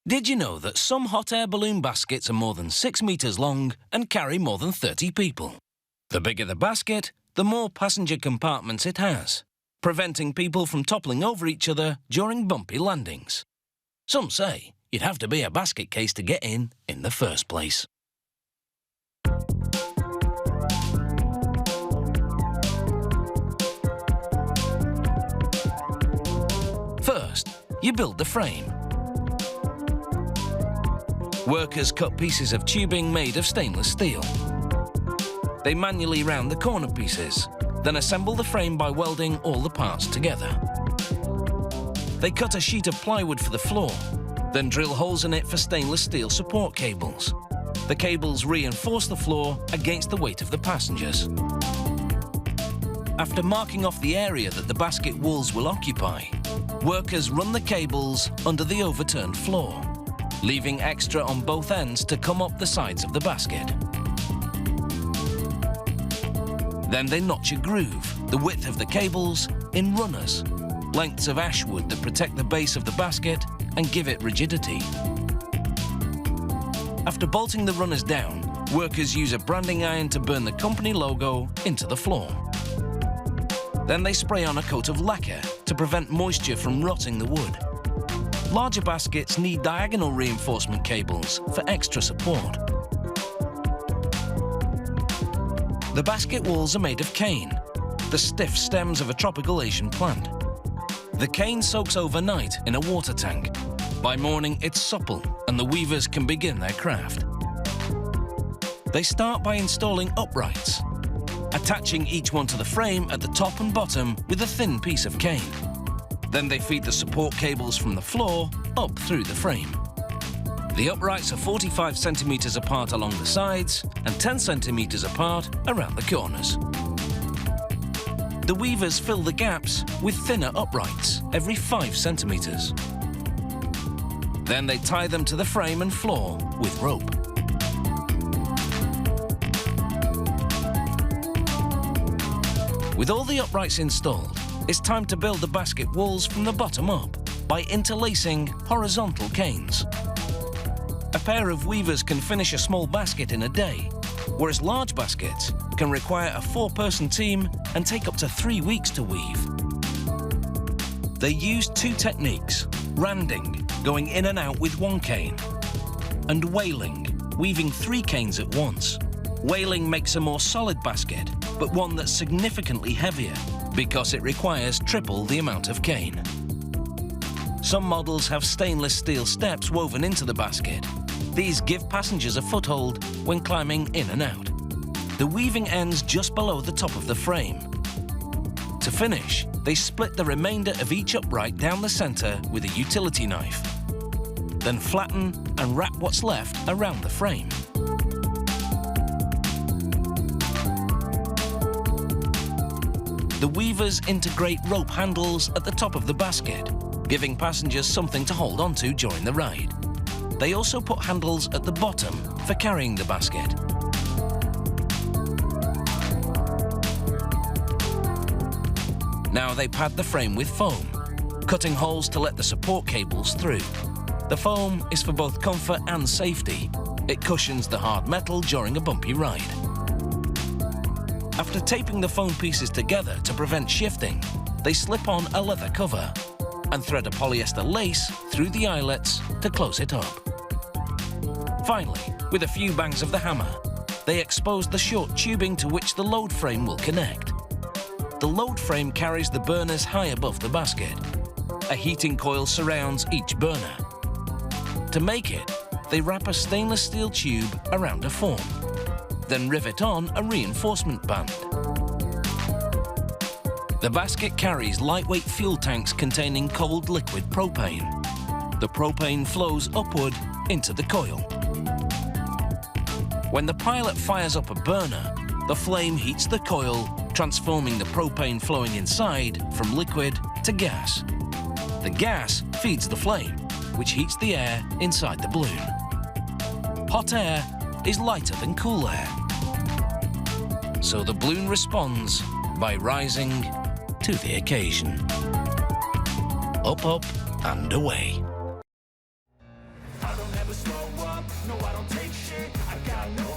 Did you know that some hot air balloon baskets are more than 6 metres long and carry more than 30 people? The bigger the basket, the more passenger compartments it has, preventing people from toppling over each other during bumpy landings. Some say you'd have to be a basket case to get in the first place. First, you build the frame. Workers cut pieces of tubing made of stainless steel. They manually round the corner pieces, then assemble the frame by welding all the parts together. They cut a sheet of plywood for the floor, then drill holes in it for stainless steel support cables. The cables reinforce the floor against the weight of the passengers. After marking off the area that the basket walls will occupy, workers run the cables under the overturned floor, leaving extra on both ends to come up the sides of the basket. Then they notch a groove, the width of the cables, in runners, lengths of ash wood that protect the base of the basket and give it rigidity. After bolting the runners down, workers use a branding iron to burn the company logo into the floor. Then they spray on a coat of lacquer to prevent moisture from rotting the wood. Larger baskets need diagonal reinforcement cables for extra support. The basket walls are made of cane, the stiff stems of a tropical Asian plant. The cane soaks overnight in a water tank. By morning, it's supple, and the weavers can begin their craft. They start by installing uprights, attaching each one to the frame at the top and bottom with a thin piece of cane. Then they feed the support cables from the floor up through the frame. The uprights are 45 centimetres apart along the sides and 10 centimetres apart around the corners. The weavers fill the gaps with thinner uprights every 5 centimetres. Then they tie them to the frame and floor with rope. With all the uprights installed, it's time to build the basket walls from the bottom up by interlacing horizontal canes. A pair of weavers can finish a small basket in a day, whereas large baskets can require a 4-person team and take up to 3 weeks to weave. They use 2 techniques: randing, going in and out with 1 cane, and whaling, weaving 3 canes at once. Whaling makes a more solid basket, but one that's significantly heavier because it requires triple the amount of cane. Some models have stainless steel steps woven into the basket. These give passengers a foothold when climbing in and out. The weaving ends just below the top of the frame. To finish, they split the remainder of each upright down the center with a utility knife. Then flatten and wrap what's left around the frame. The weavers integrate rope handles at the top of the basket, giving passengers something to hold onto during the ride. They also put handles at the bottom for carrying the basket. Now they pad the frame with foam, cutting holes to let the support cables through. The foam is for both comfort and safety. It cushions the hard metal during a bumpy ride. After taping the foam pieces together to prevent shifting, they slip on a leather cover and thread a polyester lace through the eyelets to close it up. Finally, with a few bangs of the hammer, they expose the short tubing to which the load frame will connect. The load frame carries the burners high above the basket. A heating coil surrounds each burner. To make it, they wrap a stainless steel tube around a form, then rivet on a reinforcement band. The basket carries lightweight fuel tanks containing cold liquid propane. The propane flows upward into the coil. When the pilot fires up a burner, the flame heats the coil, transforming the propane flowing inside from liquid to gas. The gas feeds the flame, which heats the air inside the balloon. Hot air is lighter than cool air. So the balloon responds by rising to the occasion. Up, up, and away. grow up, no I don't take shit, I got no